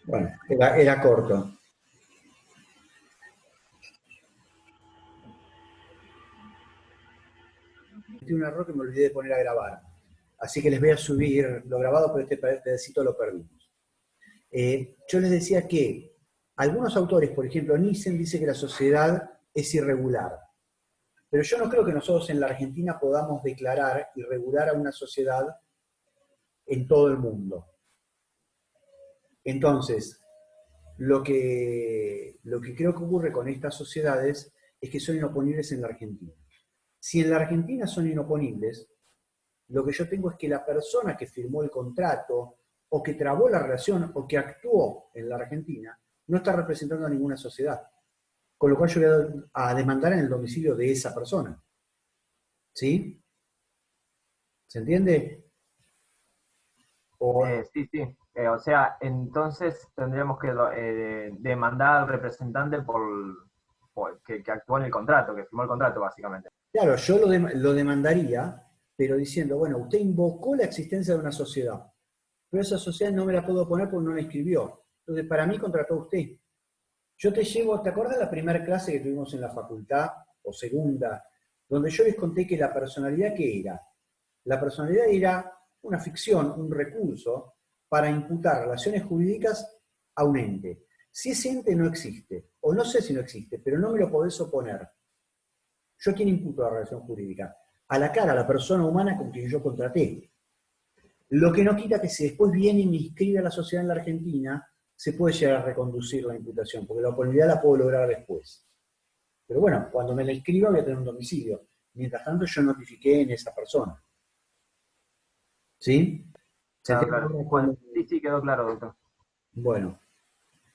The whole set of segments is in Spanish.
Bueno, era corto. Tiene un error que me olvidé de poner a grabar. Así que les voy a subir lo grabado, pero este pedacito lo perdimos. Yo les decía que algunos autores, por ejemplo, Nissen dice que la sociedad es irregular. Pero yo no creo que nosotros en la Argentina podamos declarar irregular a una sociedad en todo el mundo. Entonces, lo que creo que ocurre con estas sociedades es que son inoponibles en la Argentina. Si en la Argentina son inoponibles, lo que yo tengo es que la persona que firmó el contrato o que trabó la relación o que actuó en la Argentina no está representando a ninguna sociedad. Con lo cual yo voy a demandar en el domicilio de esa persona. ¿Sí? ¿Se entiende? O, Sí, sí. O sea, entonces tendríamos que demandar al representante que actuó en el contrato, que firmó el contrato, básicamente. claro, yo lo demandaría, pero diciendo, bueno, usted invocó la existencia de una sociedad, pero esa sociedad no me la puedo poner porque no la escribió. Entonces, para mí contrató usted. Yo te llevo, ¿te acuerdas la primera clase que tuvimos en la facultad, o segunda, donde yo les conté que la personalidad, ¿qué era? La personalidad era una ficción, un recurso para imputar relaciones jurídicas a un ente. Si ese ente no existe, o no sé si no existe, pero no me lo podés oponer, ¿yo a quién imputo la relación jurídica? A la cara, a la persona humana con quien yo contraté. Lo que no quita que si después viene y me inscribe a la sociedad en la Argentina, se puede llegar a reconducir la imputación, porque la oportunidad la puedo lograr después. Pero bueno, cuando me la inscriba voy a tener un domicilio. Mientras tanto yo notifiqué en esa persona. ¿Sí? ¿Se Claro, entiende? claro. Bueno, sí, sí, quedó claro, doctor. Bueno.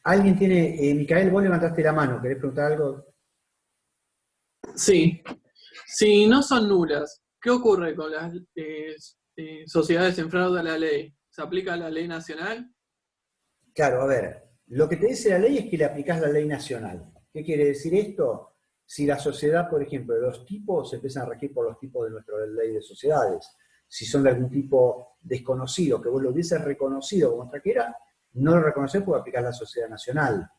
¿Alguien tiene, Micael, vos levantaste la mano, ¿querés preguntar algo? Sí, si no son nulas, ¿qué ocurre con las sociedades en fraude a la ley? ¿Se aplica la ley nacional? Claro, a ver, lo que te dice la ley es que le aplicás la ley nacional. ¿Qué quiere decir esto? Si la sociedad, por ejemplo, de los tipos se empiezan a regir por los tipos de nuestra ley de sociedades, si son de algún tipo desconocido, que vos lo hubieses reconocido como extranjera, no lo reconocés porque aplicás la sociedad nacional.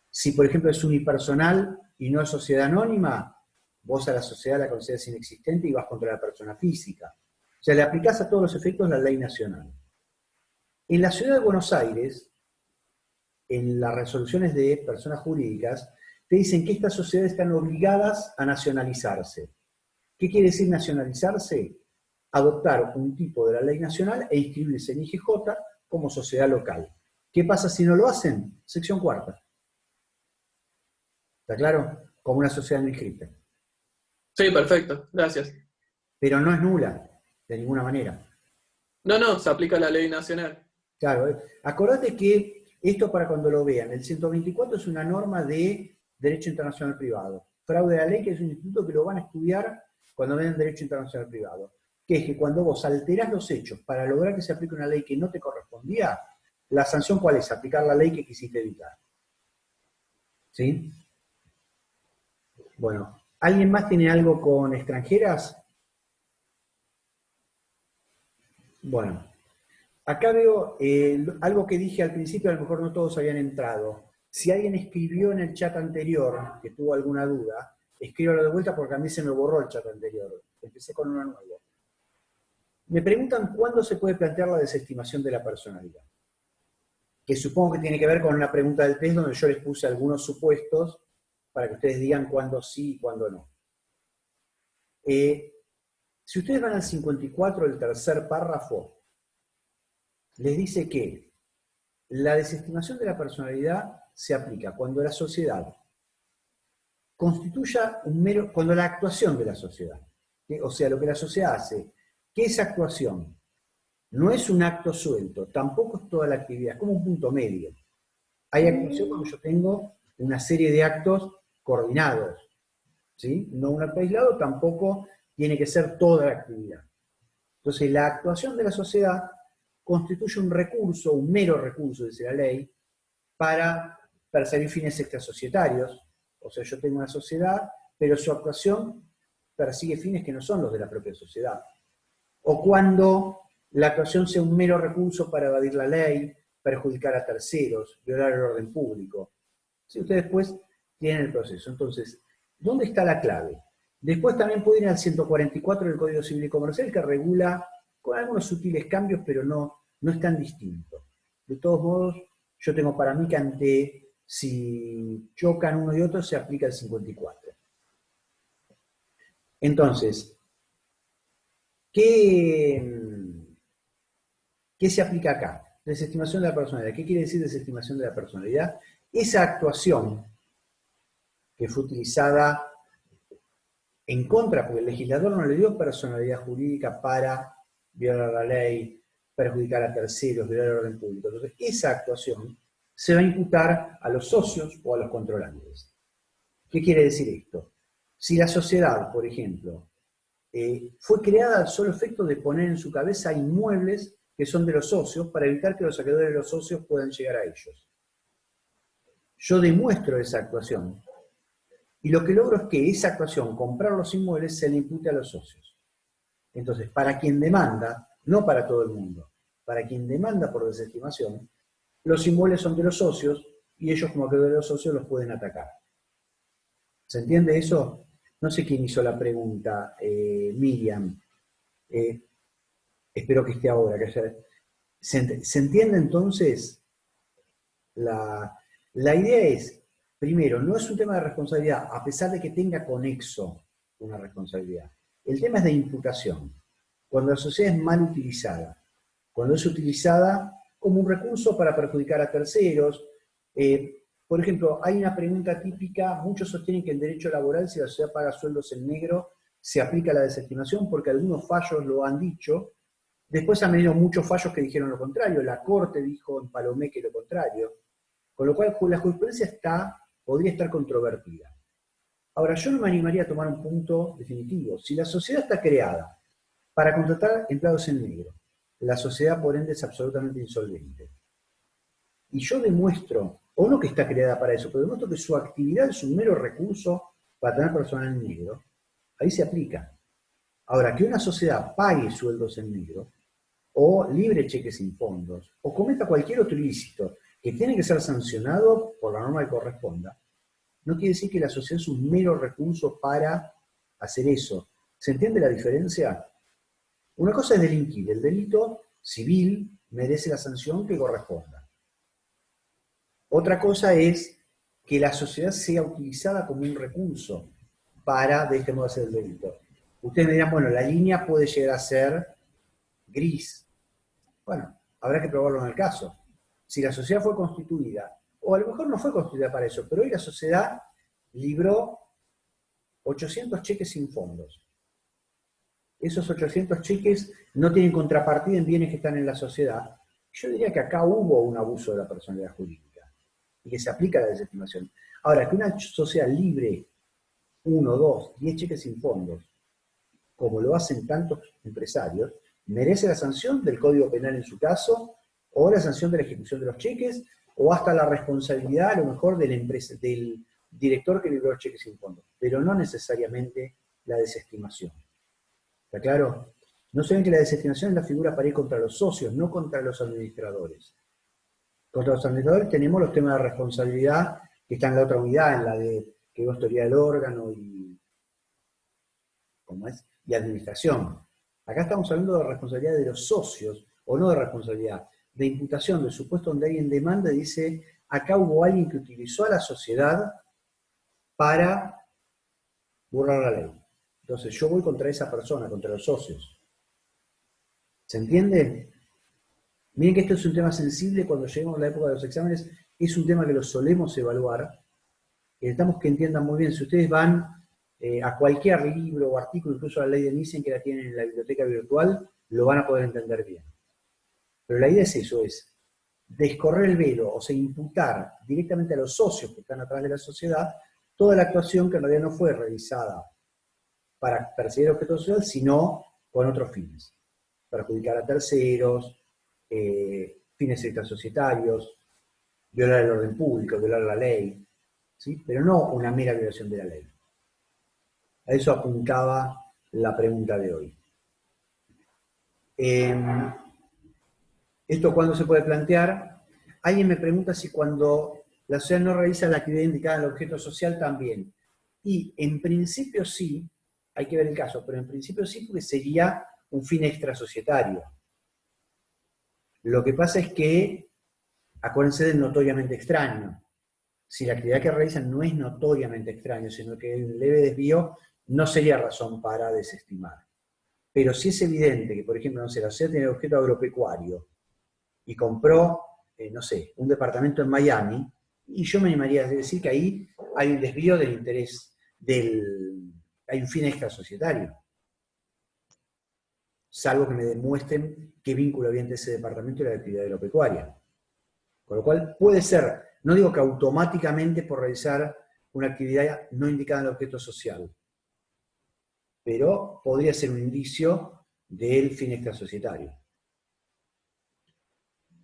Si, por ejemplo, es unipersonal y no es sociedad anónima, vos a la sociedad la consideras inexistente y vas contra la persona física. O sea, le aplicás a todos los efectos la ley nacional. En la ciudad de Buenos Aires, en las resoluciones de personas jurídicas, te dicen que estas sociedades están obligadas a nacionalizarse. ¿Qué quiere decir nacionalizarse? Adoptar un tipo de la ley nacional e inscribirse en IGJ como sociedad local. ¿Qué pasa si no lo hacen? Sección cuarta. ¿Está claro? Como una sociedad no inscrita. Sí, perfecto, gracias. Pero no es nula, de ninguna manera. No, no, se aplica la ley nacional. Claro, acordate que esto para cuando lo vean, el 124 es una norma de Derecho Internacional Privado. Fraude a la ley, que es un instituto que lo van a estudiar cuando vean Derecho Internacional Privado. Que es que cuando vos alterás los hechos para lograr que se aplique una ley que no te correspondía, la sanción ¿cuál es? Aplicar la ley que quisiste evitar. ¿Sí? Bueno, ¿alguien más tiene algo con extranjeras? Bueno, acá veo algo que dije al principio, a lo mejor no todos habían entrado. Si alguien escribió en el chat anterior, que tuvo alguna duda, escríbalo de vuelta porque a mí se me borró el chat anterior. Empecé con uno nuevo. Me preguntan cuándo se puede plantear la desestimación de la personalidad. Que supongo que tiene que ver con una pregunta del test donde yo les puse algunos supuestos para que ustedes digan cuándo sí y cuándo no. Si ustedes van al 54 del tercer párrafo, les dice que la desestimación de la personalidad se aplica cuando la sociedad constituya cuando la actuación de la sociedad, o sea, lo que la sociedad hace, que esa actuación no es un acto suelto, tampoco es toda la actividad, es como un punto medio. Hay actuación cuando yo tengo una serie de actos coordinados, ¿sí? No un acto aislado, tampoco tiene que ser toda la actividad. Entonces, la actuación de la sociedad constituye un recurso, un mero recurso, dice la ley, para perseguir fines extrasocietarios. O sea, yo tengo una sociedad, pero su actuación persigue fines que no son los de la propia sociedad. O cuando la actuación sea un mero recurso para evadir la ley, perjudicar a terceros, violar el orden público. Si ustedes después tienen el proceso. Entonces, ¿dónde está la clave? Después también pueden ir al 144 del Código Civil y Comercial, que regula con algunos sutiles cambios, pero no es tan distinto. De todos modos, yo tengo para mí que si chocan uno y otro, se aplica el 54. Entonces, ¿qué se aplica acá? Desestimación de la personalidad. ¿Qué quiere decir desestimación de la personalidad? Esa actuación que fue utilizada en contra, porque el legislador no le dio personalidad jurídica para violar la ley, perjudicar a terceros, violar el orden público. Entonces, esa actuación se va a imputar a los socios o a los controlantes. ¿Qué quiere decir esto? Si la sociedad, por ejemplo, fue creada al solo efecto de poner en su cabeza inmuebles que son de los socios para evitar que los acreedores de los socios puedan llegar a ellos. Yo demuestro esa actuación y lo que logro es que esa actuación, comprar los inmuebles, se le impute a los socios. Entonces, para quien demanda, no para todo el mundo, para quien demanda por desestimación, los inmuebles son de los socios y ellos como acreedores de los socios los pueden atacar. ¿Se entiende eso? No sé quién hizo la pregunta, Miriam. Espero que esté ahora. ¿Se entiende entonces? La idea es, primero, no es un tema de responsabilidad, a pesar de que tenga conexo una responsabilidad. El tema es de imputación. Cuando la sociedad es mal utilizada, cuando es utilizada como un recurso para perjudicar a terceros. Por ejemplo, hay una pregunta típica, muchos sostienen que en derecho laboral, si la sociedad paga sueldos en negro, se aplica la desestimación, porque algunos fallos lo han dicho. Después han venido muchos fallos que dijeron lo contrario. La Corte dijo en Palomeque lo contrario. Con lo cual la jurisprudencia podría estar controvertida. Ahora, yo no me animaría a tomar un punto definitivo. Si la sociedad está creada para contratar empleados en negro, la sociedad por ende es absolutamente insolvente. Y yo demuestro, o no que está creada para eso, pero demuestro que su actividad es un mero recurso para tener personal en negro, ahí se aplica. Ahora, que una sociedad pague sueldos en negro, o libre cheques sin fondos, o cometa cualquier otro ilícito que tiene que ser sancionado por la norma que corresponda, no quiere decir que la sociedad es un mero recurso para hacer eso. ¿Se entiende la diferencia? Una cosa es delinquir, el delito civil merece la sanción que corresponda. Otra cosa es que la sociedad sea utilizada como un recurso para, de este modo, hacer el delito. Ustedes me dirán, bueno, la línea puede llegar a ser gris. Bueno, habrá que probarlo en el caso. Si la sociedad fue constituida, o a lo mejor no fue constituida para eso, pero hoy la sociedad libró 800 cheques sin fondos. Esos 800 cheques no tienen contrapartida en bienes que están en la sociedad. Yo diría que acá hubo un abuso de la personalidad jurídica y que se aplica la desestimación. Ahora, que una sociedad libre 1, 2, 10 cheques sin fondos, como lo hacen tantos empresarios, merece la sanción del Código Penal en su caso, o la sanción de la ejecución de los cheques, o hasta la responsabilidad, a lo mejor, del director que libró los cheques sin fondos, pero no necesariamente la desestimación. ¿Está claro? No se ven que la desestimación es la figura para ir contra los socios, no contra los administradores. Contra los administradores tenemos los temas de responsabilidad que están en la otra unidad, en la de que es autoridad del órgano y administración. Acá estamos hablando de responsabilidad de los socios, o no de responsabilidad, de imputación del supuesto donde alguien demanda y dice, acá hubo alguien que utilizó a la sociedad para burlar la ley. Entonces yo voy contra esa persona, contra los socios. ¿Se entiende? Miren que esto es un tema sensible cuando lleguemos a la época de los exámenes, es un tema que lo solemos evaluar. Necesitamos que entiendan muy bien, si ustedes van a cualquier libro o artículo, incluso la ley de Nissen que la tienen en la biblioteca virtual, lo van a poder entender bien. Pero la idea es eso, es descorrer el velo, o sea, imputar directamente a los socios que están atrás de la sociedad toda la actuación que en realidad no fue realizada para perseguir objetos sociales, sino con otros fines. Perjudicar a terceros, fines extrasocietarios, violar el orden público, violar la ley, ¿sí? Pero no una mera violación de la ley. A eso apuntaba la pregunta de hoy. ¿Esto cuándo se puede plantear? alguien me pregunta si cuando la sociedad no realiza la actividad indicada en el objeto social también. Y en principio sí, hay que ver el caso, pero en principio sí porque sería un fin extrasocietario. Lo que pasa es que, acuérdense del notoriamente extraño. Si la actividad que realizan no es notoriamente extraño, sino que hay un leve desvío, no sería razón para desestimar. Pero si es evidente que, por ejemplo, no sé, la sociedad tiene objeto agropecuario y compró, no sé, un departamento en Miami, y yo me animaría a decir que ahí hay un desvío del interés, hay un fin extrasocietario. Salvo que me demuestren qué vínculo había entre ese departamento y la actividad agropecuaria. Con lo cual puede ser, no digo que automáticamente por realizar una actividad no indicada en el objeto social, pero podría ser un indicio del fin extrasocietario.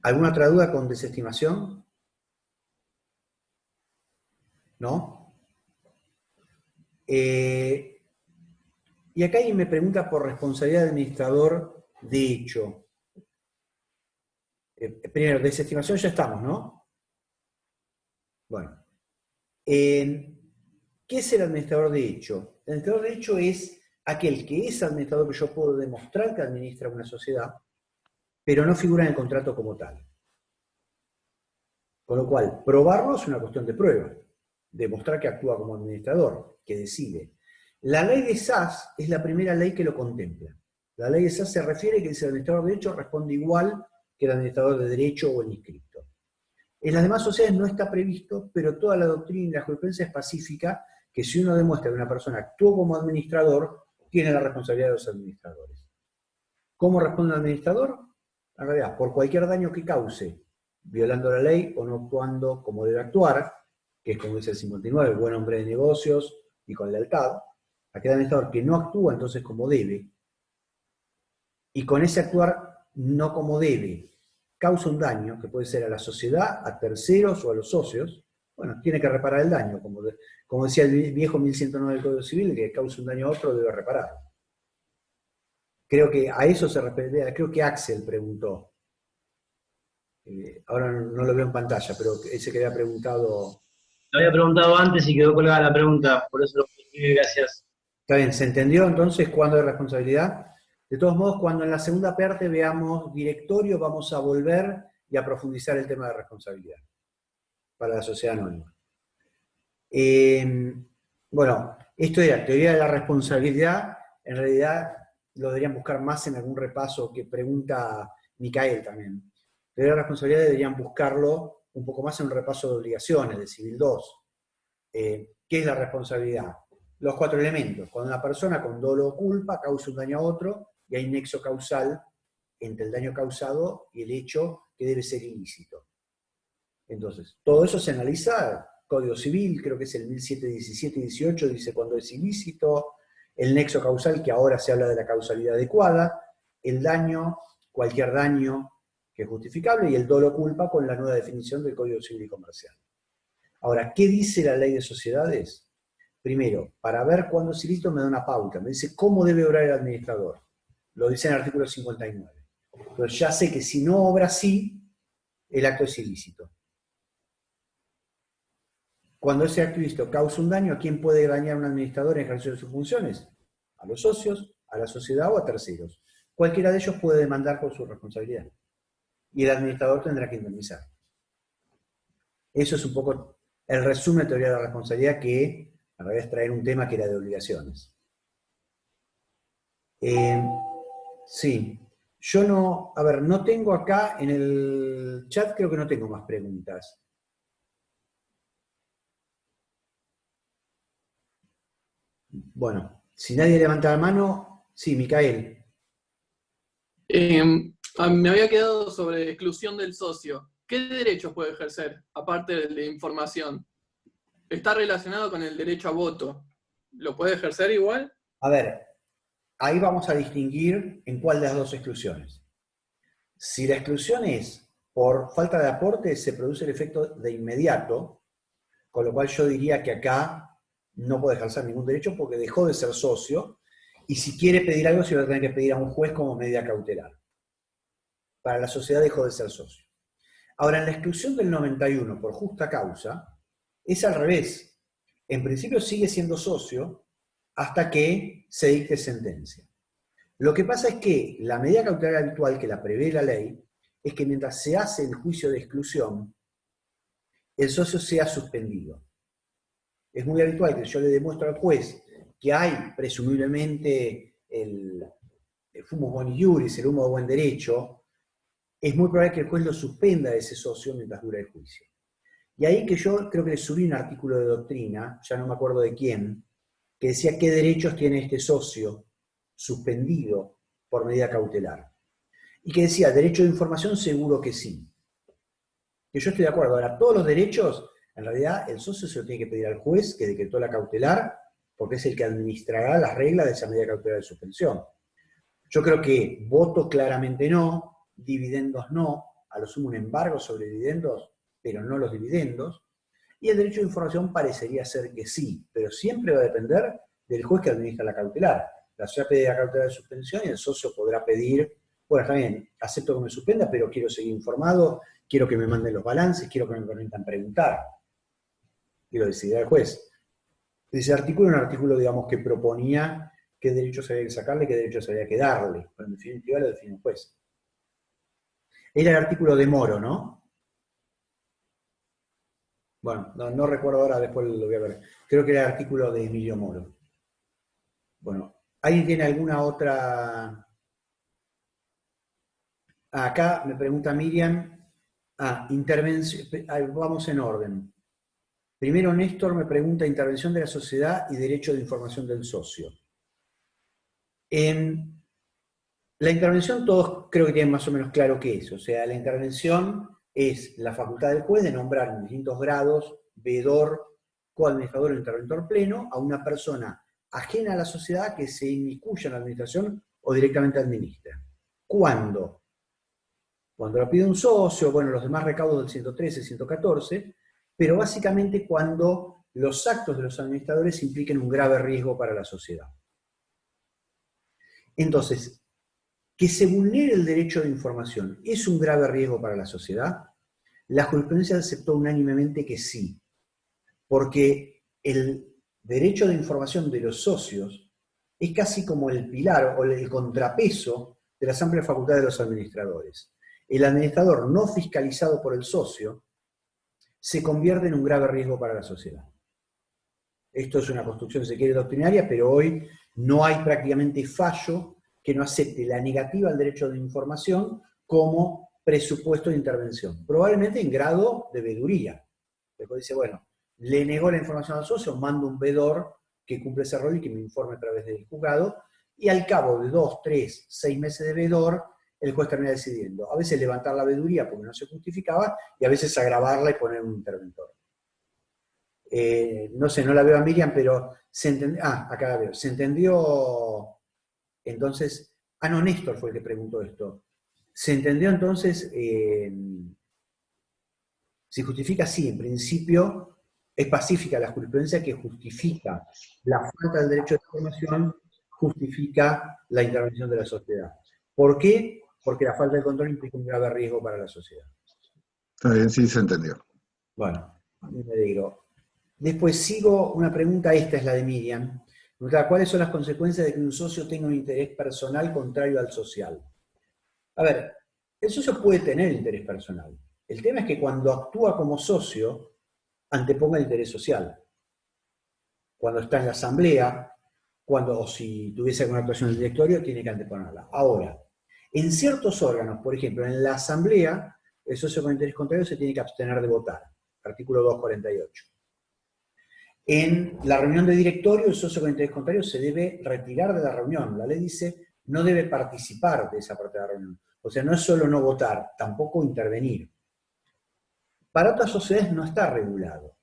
¿Alguna otra duda con desestimación? ¿No? Y acá alguien me pregunta por responsabilidad de administrador de hecho. Primero, desestimación ya estamos, ¿no? Bueno. ¿Qué es el administrador de hecho? El administrador de hecho es aquel que es administrador que yo puedo demostrar que administra una sociedad, pero no figura en el contrato como tal. Con lo cual, probarlo es una cuestión de prueba. Demostrar que actúa como administrador, que decide. La ley de SAS es la primera ley que lo contempla. La ley de SAS se refiere que el administrador de hecho responde igual que el administrador de derecho o el inscripto. En las demás sociedades no está previsto, pero toda la doctrina y la jurisprudencia es pacífica que si uno demuestra que una persona actuó como administrador, tiene la responsabilidad de los administradores. ¿Cómo responde el administrador? En realidad, por cualquier daño que cause, violando la ley o no actuando como debe actuar, que es como dice el 59, buen hombre de negocios y con lealtad, aquel administrador que no actúa entonces como debe, y con ese actuar no como debe, causa un daño, que puede ser a la sociedad, a terceros o a los socios, bueno, tiene que reparar el daño, como decía el viejo 1109 del Código Civil, que causa un daño a otro debe repararlo. Creo que a eso se refiere, creo que Axel preguntó. Ahora no lo veo en pantalla, pero ese que había preguntado... Lo había preguntado antes y quedó colgada la pregunta, por eso lo escribí, gracias. Está bien, ¿se entendió entonces cuándo hay responsabilidad? De todos modos, cuando en la segunda parte veamos directorio, vamos a volver y a profundizar el tema de responsabilidad para la sociedad anónima. Bueno, esto era teoría de la responsabilidad. En realidad lo deberían buscar más en algún repaso que pregunta Micael también. Teoría de la responsabilidad deberían buscarlo un poco más en un repaso de obligaciones, de Civil 2. ¿Qué es la responsabilidad? Los 4 elementos. Cuando una persona con dolo o culpa causa un daño a otro y hay nexo causal entre el daño causado y el hecho que debe ser ilícito. Entonces, todo eso se analiza, Código Civil, creo que es el 1717 y 18, dice cuando es ilícito, el nexo causal, que ahora se habla de la causalidad adecuada, el daño, cualquier daño que es justificable, y el dolo culpa con la nueva definición del Código Civil y Comercial. Ahora, ¿qué dice la ley de sociedades? Primero, para ver cuándo es ilícito me da una pauta, me dice cómo debe obrar el administrador. Lo dice en el artículo 59. Entonces ya sé que si no obra así, el acto es ilícito. Cuando ese acto ilícito causa un daño, ¿a quién puede dañar un administrador en ejercicio de sus funciones? A los socios, a la sociedad o a terceros. Cualquiera de ellos puede demandar por su responsabilidad. Y el administrador tendrá que indemnizar. Eso es un poco el resumen de teoría de la responsabilidad, que en realidad es traer un tema que era de obligaciones. Sí. Yo no, a ver, no tengo acá en el chat, creo que no tengo más preguntas. Bueno, si nadie levanta la mano, sí, Micael. Me había quedado sobre exclusión del socio. ¿Qué derechos puede ejercer, aparte del de información? Está relacionado con el derecho a voto. ¿Lo puede ejercer igual? A ver, ahí vamos a distinguir en cuál de las dos exclusiones. Si la exclusión es por falta de aporte, se produce el efecto de inmediato, con lo cual yo diría que acá no puede ejercer ningún derecho porque dejó de ser socio, y si quiere pedir algo se va a tener que pedir a un juez como medida cautelar. Para la sociedad dejó de ser socio. Ahora, en la exclusión del 91 por justa causa, es al revés. En principio sigue siendo socio hasta que se dicte sentencia. Lo que pasa es que la medida cautelar habitual que la prevé la ley es que mientras se hace el juicio de exclusión, el socio sea suspendido. Es muy habitual que yo le demuestre al juez que hay presumiblemente el fumus boni iuris, el humo de buen derecho, es muy probable que el juez lo suspenda a ese socio mientras dura el juicio. Y ahí que yo creo que le subí un artículo de doctrina, ya no me acuerdo de quién, que decía qué derechos tiene este socio suspendido por medida cautelar. Y que decía, derecho de información seguro que sí. Que yo estoy de acuerdo. Ahora, todos los derechos, en realidad, el socio se lo tiene que pedir al juez que decretó la cautelar, porque es el que administrará las reglas de esa medida cautelar de suspensión. Yo creo que voto claramente no, dividendos no, a lo sumo un embargo sobre dividendos, pero no los dividendos, y el derecho de información parecería ser que sí, pero siempre va a depender del juez que administra la cautelar. La sociedad pide la cautelar de suspensión y el socio podrá pedir, bueno, está bien, acepto que me suspenda, pero quiero seguir informado, quiero que me manden los balances, quiero que me permitan preguntar. Y lo decidirá el juez. Ese artículo era un artículo, digamos, que proponía qué derechos había que sacarle y qué derechos había que darle. Pero en definitiva lo define el juez. Era el artículo de Moro, ¿no? Bueno, no recuerdo ahora, después lo voy a ver. Creo que era el artículo de Emilio Moro. Bueno, ¿alguien tiene alguna otra? Acá me pregunta Miriam. Intervención. Vamos en orden. Primero Néstor me pregunta intervención de la sociedad y derecho de información del socio. La intervención todos creo que tienen más o menos claro qué es. O sea, la intervención es la facultad del juez de nombrar en distintos grados, veedor, coadministrador o interventor pleno, a una persona ajena a la sociedad que se inmiscuya en la administración o directamente administra. ¿Cuándo? Cuando lo pide un socio, bueno, los demás recaudos del 113, 114, pero básicamente cuando los actos de los administradores impliquen un grave riesgo para la sociedad. Entonces, que se vulnere el derecho de información ¿es un grave riesgo para la sociedad? La jurisprudencia aceptó unánimemente que sí, porque el derecho de información de los socios es casi como el pilar o el contrapeso de las amplias facultades de los administradores. El administrador no fiscalizado por el socio se convierte en un grave riesgo para la sociedad. Esto es una construcción, si se quiere, doctrinaria, pero hoy no hay prácticamente fallo que no acepte la negativa al derecho de información como presupuesto de intervención. Probablemente en grado de veeduría. Después dice, bueno, le negó la información al socio, mando un veedor que cumple ese rol y que me informe a través del juzgado, y al cabo de 2, 3, 6 meses de veedor, el juez termina decidiendo. A veces levantar la veeduría porque no se justificaba, y a veces agravarla y poner un interventor. No sé, no la veo a Miriam, pero se entendió. Acá la veo. Se entendió entonces. No, Néstor fue el que preguntó esto. Se entendió entonces. Si justifica, sí, en principio es pacífica la jurisprudencia que justifica la falta del derecho de información, justifica la intervención de la sociedad. ¿Por qué? Porque la falta de control implica un grave riesgo para la sociedad. Está bien, sí, se entendió. Bueno, me alegro. Después sigo una pregunta, esta es la de Miriam. ¿Cuáles son las consecuencias de que un socio tenga un interés personal contrario al social? A ver, el socio puede tener interés personal. El tema es que cuando actúa como socio, anteponga el interés social. Cuando está en la asamblea, o si tuviese alguna actuación en el directorio, tiene que anteponerla. Ahora, en ciertos órganos, por ejemplo, en la asamblea, el socio con interés contrario se tiene que abstener de votar. Artículo 248. En la reunión de directorio, el socio con interés contrario se debe retirar de la reunión. La ley dice, no debe participar de esa parte de la reunión. O sea, no es solo no votar, tampoco intervenir. Para otras sociedades no está regulado.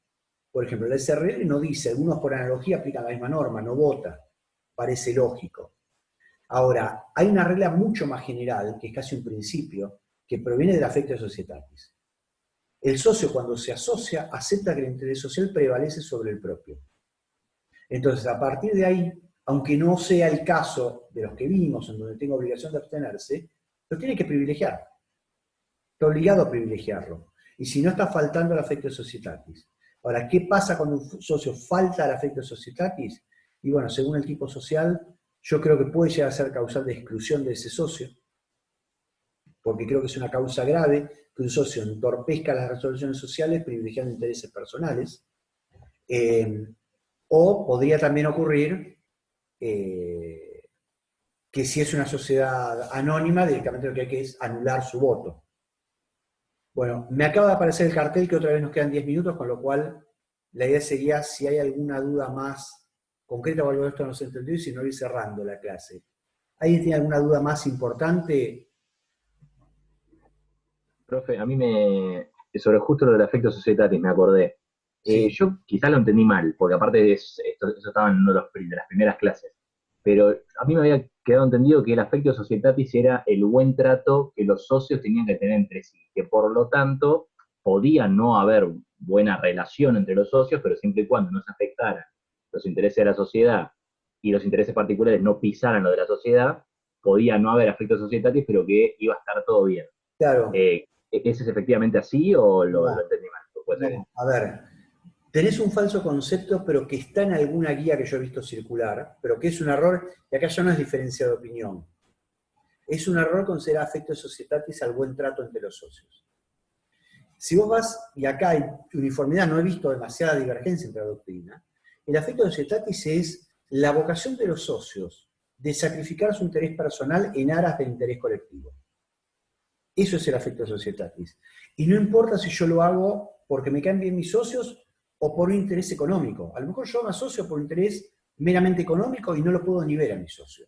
Por ejemplo, la SRL no dice, algunos por analogía aplican la misma norma, no vota. Parece lógico. Ahora, hay una regla mucho más general, que es casi un principio, que proviene del affectio societatis. El socio, cuando se asocia, acepta que el interés social prevalece sobre el propio. Entonces, a partir de ahí, aunque no sea el caso de los que vimos, en donde tengo obligación de abstenerse, lo tiene que privilegiar. Está obligado a privilegiarlo. Y si no, está faltando el affectio societatis. Ahora, ¿qué pasa cuando un socio falta al affectio societatis? Y bueno, según el tipo social, yo creo que puede llegar a ser causal de exclusión de ese socio, porque creo que es una causa grave que un socio entorpezca las resoluciones sociales privilegiando intereses personales. O podría también ocurrir que si es una sociedad anónima, directamente lo que hay que es anular su voto. Bueno, me acaba de aparecer el cartel que otra vez nos quedan 10 minutos, con lo cual la idea sería, si hay alguna duda más concreta o algo de esto no se entendió, y si no, ir cerrando la clase. ¿Alguien tiene alguna duda más importante? Profe, a mí sobre justo lo del affectio societatis me acordé. Sí. Yo quizás lo entendí mal, porque aparte eso estaba en una de las primeras clases. Pero a mí me había quedado entendido que el affectio societatis era el buen trato que los socios tenían que tener entre sí, que por lo tanto podía no haber buena relación entre los socios, pero siempre y cuando no se afectaran los intereses de la sociedad y los intereses particulares no pisaran lo de la sociedad, podía no haber affectio societatis, pero que iba a estar todo bien. Claro. ¿Ese es efectivamente así o lo entendí mal? No, a ver, tenés un falso concepto, pero que está en alguna guía que yo he visto circular, pero que es un error, y acá ya no es diferencia de opinión. Es un error considerar affectio societatis al buen trato entre los socios. Si vos vas, y acá hay uniformidad, no he visto demasiada divergencia entre la doctrina, el affectio societatis es la vocación de los socios de sacrificar su interés personal en aras del interés colectivo. Eso es el affectio societatis. Y no importa si yo lo hago porque me caen bien mis socios o por un interés económico. A lo mejor yo me asocio por un interés meramente económico y no lo puedo ni ver a mi socio.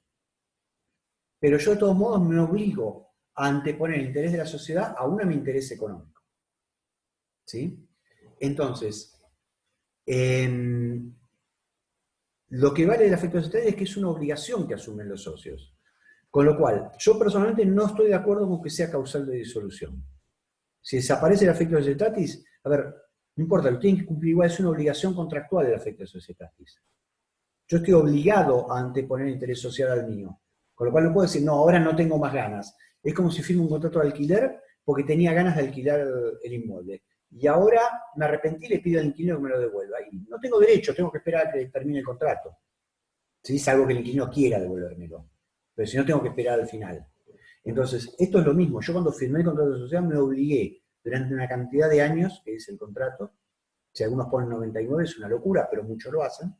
Pero yo de todos modos me obligo a anteponer el interés de la sociedad a mi interés económico. ¿Sí? Entonces, lo que vale del affectio societatis es que es una obligación que asumen los socios. Con lo cual, yo personalmente no estoy de acuerdo con que sea causal de disolución. Si desaparece el affectio societatis, a ver, no importa, lo tienen que cumplir igual, es una obligación contractual el affectio societatis. Yo estoy obligado a anteponer el interés social al mío. Con lo cual no puedo decir, no, ahora no tengo más ganas. Es como si firmo un contrato de alquiler porque tenía ganas de alquilar el inmueble. Y ahora me arrepentí y le pido al inquilino que me lo devuelva. Y no tengo derecho, tengo que esperar a que termine el contrato. ¿Sí? Salvo que el inquilino quiera devolvérmelo. Pero si no, tengo que esperar al final. Entonces, esto es lo mismo. Yo cuando firmé el contrato de sociedad me obligué durante una cantidad de años, que es el contrato, si algunos ponen 99 es una locura, pero muchos lo hacen,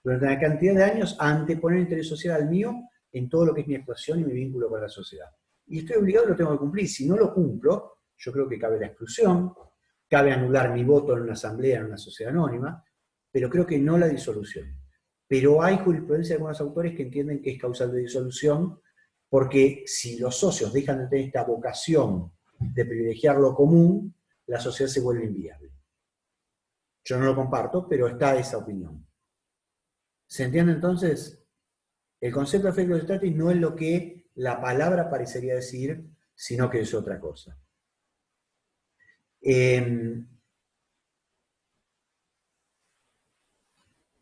durante una cantidad de años a anteponer el interés social al mío en todo lo que es mi actuación y mi vínculo con la sociedad. Y estoy obligado y lo tengo que cumplir. Si no lo cumplo, yo creo que cabe la exclusión, cabe anular mi voto en una asamblea, en una sociedad anónima, pero creo que no la disolución. Pero hay jurisprudencia de algunos autores que entienden que es causal de disolución, porque si los socios dejan de tener esta vocación de privilegiar lo común, la sociedad se vuelve inviable. Yo no lo comparto, pero está esa opinión. ¿Se entiende entonces? El concepto de affectio societatis no es lo que la palabra parecería decir, sino que es otra cosa.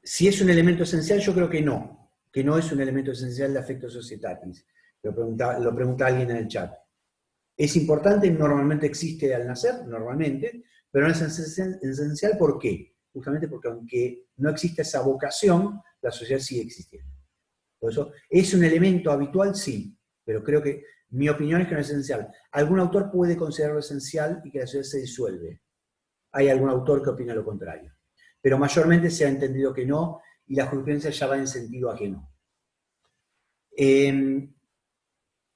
Si es un elemento esencial, yo creo que no es un elemento esencial de affectio societatis. Lo pregunta alguien en el chat. Es importante, normalmente existe al nacer, normalmente, pero no es esencial, ¿por qué? Justamente porque aunque no existe esa vocación, la sociedad sigue existiendo. Por eso, ¿es un elemento habitual? Sí, pero creo que mi opinión es que no es esencial. Algún autor puede considerarlo esencial y que la sociedad se disuelve. Hay algún autor que opina lo contrario. Pero mayormente se ha entendido que no, y la jurisprudencia ya va en sentido a que no.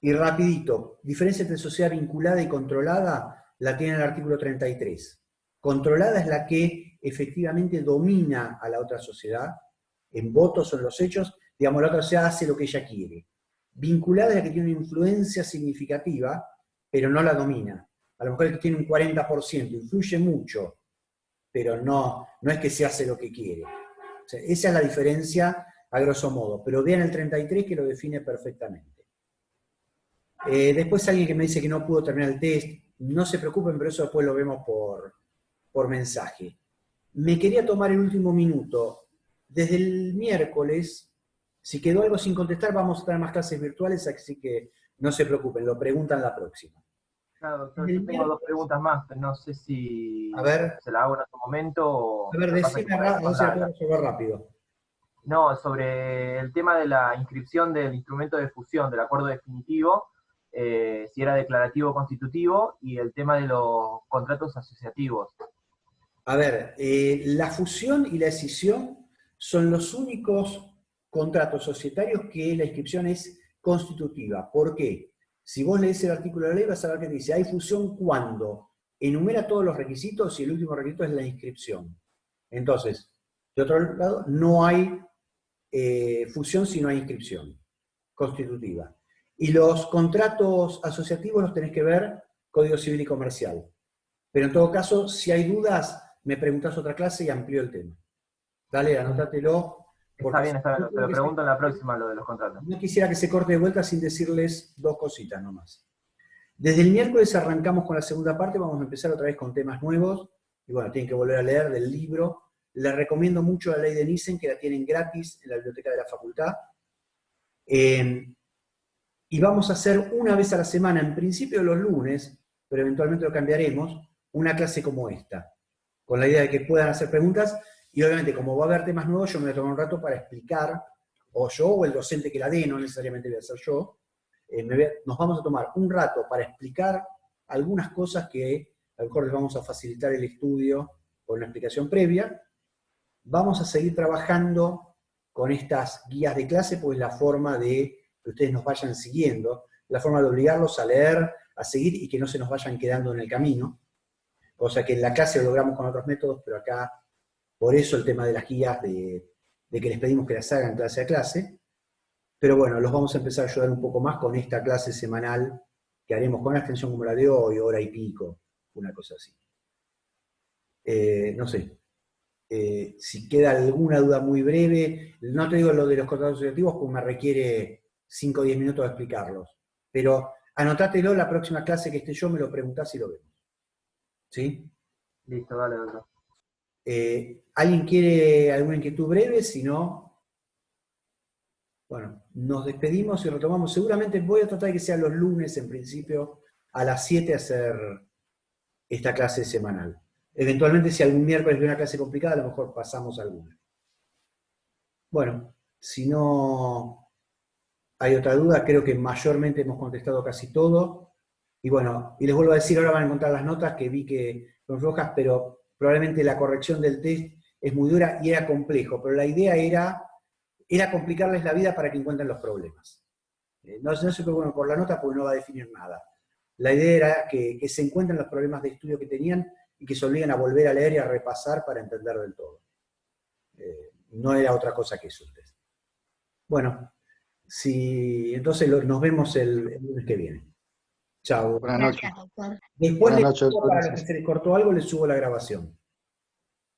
Y rapidito, diferencia entre sociedad vinculada y controlada la tiene el artículo 33. Controlada es la que efectivamente domina a la otra sociedad, en votos o en los hechos, digamos, la otra sociedad hace lo que ella quiere. Vinculada es la que tiene una influencia significativa, pero no la domina. A lo mejor el que tiene un 40%, influye mucho, pero no es que se hace lo que quiere. O sea, esa es la diferencia a grosso modo, pero vean el 33 que lo define perfectamente. Después alguien que me dice que no pudo terminar el test, no se preocupen, pero eso después lo vemos por mensaje. Me quería tomar el último minuto. Desde el miércoles, si quedó algo sin contestar, vamos a tener más clases virtuales, así que no se preocupen, lo preguntan la próxima. Claro, doctor, yo tengo dos preguntas más, pero no sé si A ver. se las hago en otro momento o... A ver, decime rápido. No, sobre el tema de la inscripción del instrumento de fusión, del acuerdo definitivo, si era declarativo o constitutivo, y el tema de los contratos asociativos. A ver, la fusión y la escisión son los únicos contratos societarios que la inscripción es constitutiva. ¿Por qué? Si vos lees el artículo de la ley vas a ver que dice, hay fusión cuando enumera todos los requisitos y el último requisito es la inscripción. Entonces, de otro lado, no hay fusión si no hay inscripción constitutiva. Y los contratos asociativos los tenés que ver Código Civil y Comercial. Pero en todo caso, si hay dudas, me preguntás otra clase y amplío el tema. Dale, anótatelo. Está bien, te lo pregunto en la próxima, lo de los contratos. No quisiera que se corte de vuelta sin decirles dos cositas nomás. Desde el miércoles arrancamos con la segunda parte, vamos a empezar otra vez con temas nuevos, y bueno, tienen que volver a leer del libro. Les recomiendo mucho la ley de Nissen, que la tienen gratis en la biblioteca de la facultad. Y vamos a hacer una vez a la semana, en principio los lunes, pero eventualmente lo cambiaremos, una clase como esta, con la idea de que puedan hacer preguntas, y obviamente como va a haber temas nuevos, yo me voy a tomar un rato para explicar, o yo o el docente que la dé, no necesariamente voy a ser yo, nos vamos a tomar un rato para explicar algunas cosas que a lo mejor les vamos a facilitar el estudio con una explicación previa. Vamos a seguir trabajando con estas guías de clase, pues la forma de que ustedes nos vayan siguiendo, la forma de obligarlos a leer, a seguir y que no se nos vayan quedando en el camino. Cosa que en la clase lo logramos con otros métodos, pero acá, por eso el tema de las guías, de que les pedimos que las hagan clase a clase. Pero bueno, los vamos a empezar a ayudar un poco más con esta clase semanal que haremos con una extensión como la de hoy, hora y pico, una cosa así. No sé. Si queda alguna duda muy breve, no te digo lo de los contratos asociativos porque me requiere 5 o 10 minutos de explicarlos. Pero anotátelo, la próxima clase que esté yo me lo preguntás y lo vemos. ¿Sí? Listo, dale, doctor. ¿Alguien quiere alguna inquietud breve? Si no, bueno, nos despedimos y retomamos. Seguramente voy a tratar de que sea los lunes, en principio, a las 7 hacer esta clase semanal. Eventualmente, si algún miércoles hay una clase complicada, a lo mejor pasamos alguna. Bueno, si no hay otra duda, creo que mayormente hemos contestado casi todo. Y bueno, y les vuelvo a decir, ahora van a encontrar las notas que vi que son flojas, pero probablemente la corrección del test es muy dura y era complejo, pero la idea era complicarles la vida para que encuentren los problemas. No se preocupen por la nota porque no va a definir nada. La idea era que se encuentren los problemas de estudio que tenían y que se obliguen a volver a leer y a repasar para entender del todo. No era otra cosa que eso. Bueno, entonces nos vemos el lunes que viene. Chao. Buenas noches. Gracias, doctor. Después, Buenas noches, para los que se les cortó algo, les subo la grabación.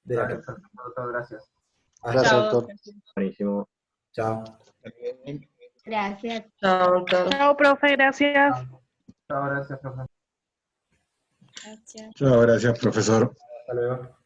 De la Dale, clase. perfecto, doctor, gracias. Gracias, doctor. Buenísimo. Chao. Gracias. Chao, doctor. Chao, profe, gracias. Chao, gracias, profe. Gracias. Chao, gracias, profesor. Hasta luego.